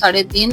3.5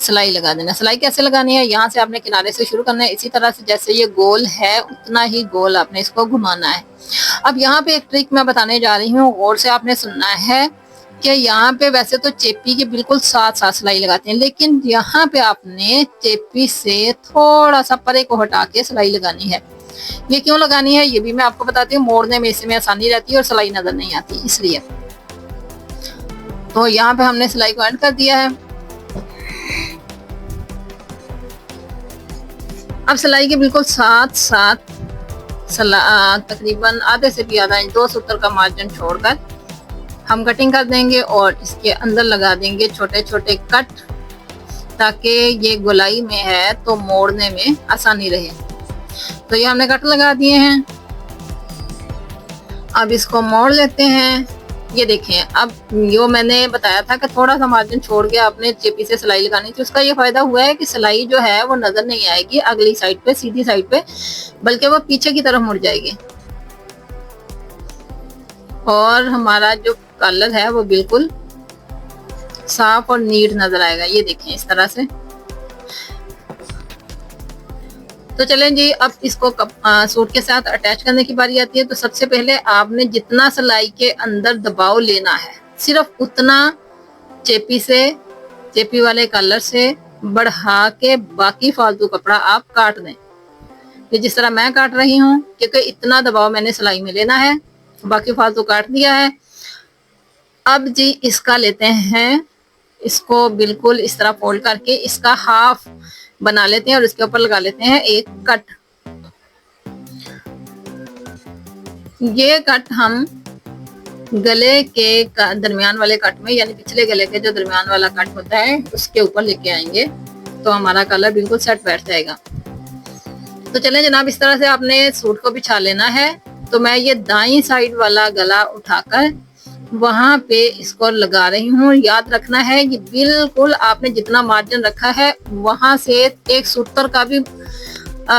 सिलाई लगा देना। सिलाई कैसे लगानी है, यहाँ से आपने किनारे से शुरू करना है, इसी तरह से जैसे ये गोल है उतना ही गोल आपने इसको घुमाना है। अब यहाँ पे एक ट्रिक मैं बताने जा रही हूँ, गौर से आपने सुनना है कि यहाँ पे वैसे तो चेपी के बिल्कुल साथ साथ सिलाई लगाते हैं, लेकिन यहाँ पे आपने चेपी से थोड़ा सा परे को हटा के सिलाई लगानी है। ये क्यों लगानी है ये भी मैं आपको बताती हूँ, मोड़ने में इसमें आसानी रहती है और सिलाई नजर नहीं आती इसलिए। तो यहाँ पे हमने सिलाई को एंड कर दिया है। अब सिलाई के बिल्कुल साथ साथ तकरीबन आधे से भी आधा इंच 2 सूत्र का मार्जिन छोड़कर हम कटिंग कर देंगे और इसके अंदर लगा देंगे छोटे छोटे कट, ताकि ये गोलाई में है तो मोड़ने में आसानी रहे। तो ये हमने कट लगा दिए हैं। अब इसको मोड़ लेते हैं। ये देखें, अब जो मैंने बताया था कि थोड़ा सा मार्जिन छोड़ के आपने चेपी से सिलाई लगानी थी, उसका ये फायदा हुआ है कि सिलाई जो है वो नजर नहीं आएगी अगली साइड पे, सीधी साइड पे, बल्कि वो पीछे की तरफ मुड़ जाएगी और हमारा जो कलर है वो बिल्कुल साफ और नीट नजर आएगा। ये देखें इस तरह से। तो चलें जी, अब इसको सूट के साथ अटैच करने की बारी आती है। तो सबसे पहले आपने जितना सिलाई के अंदर दबाव लेना है सिर्फ उतना चेपी वाले कलर से बढ़ा के बाकी फालतू कपड़ा आप काट दें। ये जिस तरह मैं काट रही हूँ, क्योंकि इतना दबाव मैंने सिलाई में लेना है, बाकी फालतू काट दिया है। अब जी इसका लेते हैं, इसको बिल्कुल इस तरह फोल्ड करके इसका हाफ बना लेते हैं और इसके ऊपर लगा लेते हैं एक कट। ये कट हम गले के दरमियान वाले कट में, यानी पिछले गले के जो दरमियान वाला कट होता है उसके ऊपर लेके आएंगे, तो हमारा कलर बिल्कुल सेट बैठ जाएगा। तो चलें जनाब, इस तरह से आपने सूट को बिछा लेना है। तो मैं ये दाईं साइड वाला गला उठाकर वहां पे इसको लगा रही हूँ। याद रखना है ये बिल्कुल आपने जितना मार्जिन रखा है वहां से एक सूत्र का भी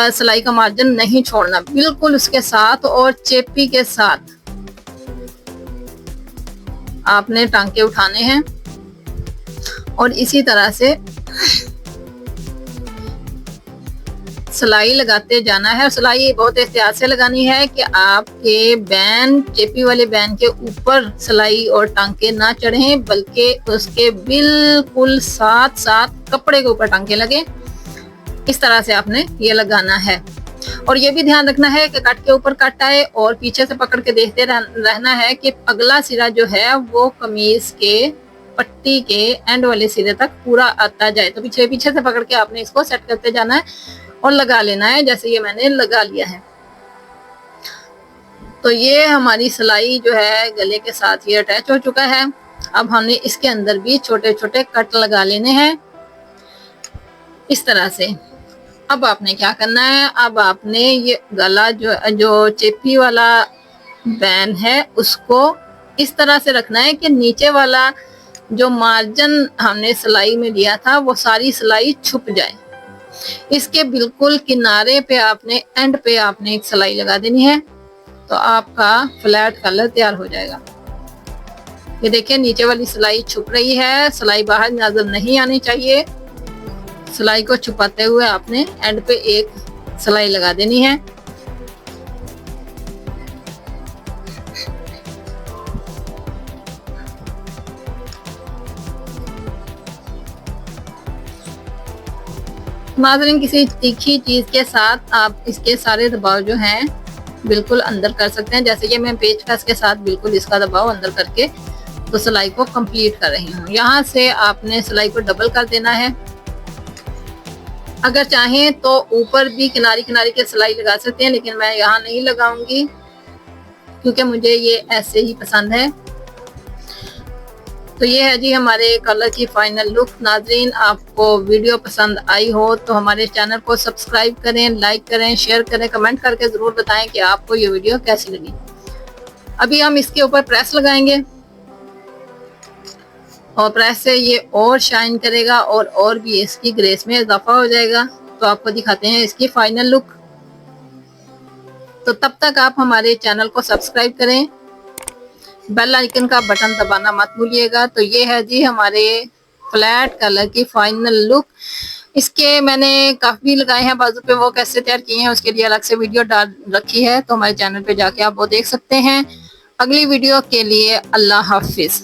सिलाई का मार्जिन नहीं छोड़ना, बिल्कुल उसके साथ और चेपी के साथ आपने टांके उठाने हैं और इसी तरह से सिलाई लगाते जाना है। सिलाई बहुत एहतियात से लगानी है कि आपके बैन, चेपी वाले बैन के ऊपर सिलाई और टांके ना चढ़ें, बल्कि उसके बिल्कुल साथ साथ कपड़े के ऊपर टांके लगे। इस तरह से आपने ये लगाना है। और ये भी ध्यान रखना है कि कट के ऊपर कट आए और पीछे से पकड़ के देखते रहना है कि अगला सिरा जो है वो कमीज के पट्टी के एंड वाले सिरे तक पूरा आता जाए। तो पीछे से पकड़ के आपने इसको सेट करते जाना है और लगा लेना है, जैसे ये मैंने लगा लिया है। तो ये हमारी सिलाई जो है गले के साथ ही अटैच हो चुका है। अब हमने इसके अंदर भी छोटे छोटे कट लगा लेने हैं इस तरह से। अब आपने क्या करना है, अब आपने ये गला जो चेपी वाला बैन है उसको इस तरह से रखना है कि नीचे वाला जो मार्जिन हमने सिलाई में लिया था वो सारी सिलाई छुप जाए। इसके बिल्कुल किनारे पे आपने, एंड पे आपने एक सिलाई लगा देनी है, तो आपका फ्लैट कलर तैयार हो जाएगा। ये देखिए नीचे वाली सिलाई छुप रही है, सिलाई बाहर नजर नहीं आनी चाहिए। सिलाई को छुपाते हुए आपने एंड पे एक सिलाई लगा देनी है। नाज़रीन, किसी तीखी चीज के साथ आप इसके सारे दबाव जो हैं बिल्कुल अंदर कर सकते हैं। जैसे कि मैं पेचकस के साथ बिल्कुल इसका दबाव अंदर करके तो सिलाई को कंप्लीट कर रही हूँ। यहाँ से आपने सिलाई को डबल कर देना है। अगर चाहें तो ऊपर भी किनारी किनारी के सिलाई लगा सकते हैं, लेकिन मैं यहाँ नहीं लगाऊंगी क्योंकि मुझे ये ऐसे ही पसंद है। तो ये है जी हमारे कलर की फाइनल लुक। नाजरीन, आपको वीडियो पसंद आई हो तो हमारे चैनल को सब्सक्राइब करें, लाइक करें, शेयर करें, कमेंट करके ज़रूर बताएं कि आपको ये वीडियो कैसी लगी। अभी हम इसके ऊपर प्रेस लगाएंगे और प्रेस से ये और शाइन करेगा और भी इसकी ग्रेस में इजाफा हो जाएगा। तो आपको दिखाते हैं इसकी फाइनल लुक। तो तब तक आप हमारे चैनल को सब्सक्राइब करें, बेल आइकन का बटन दबाना मत भूलिएगा। तो ये है जी हमारे फ्लैट कलर की फाइनल लुक। इसके मैंने काफ़ी लगाए हैं बाजू पे, वो कैसे तैयार किए हैं उसके लिए अलग से वीडियो डाल रखी है, तो हमारे चैनल पे जाके आप वो देख सकते हैं। अगली वीडियो के लिए अल्लाह हाफिज़।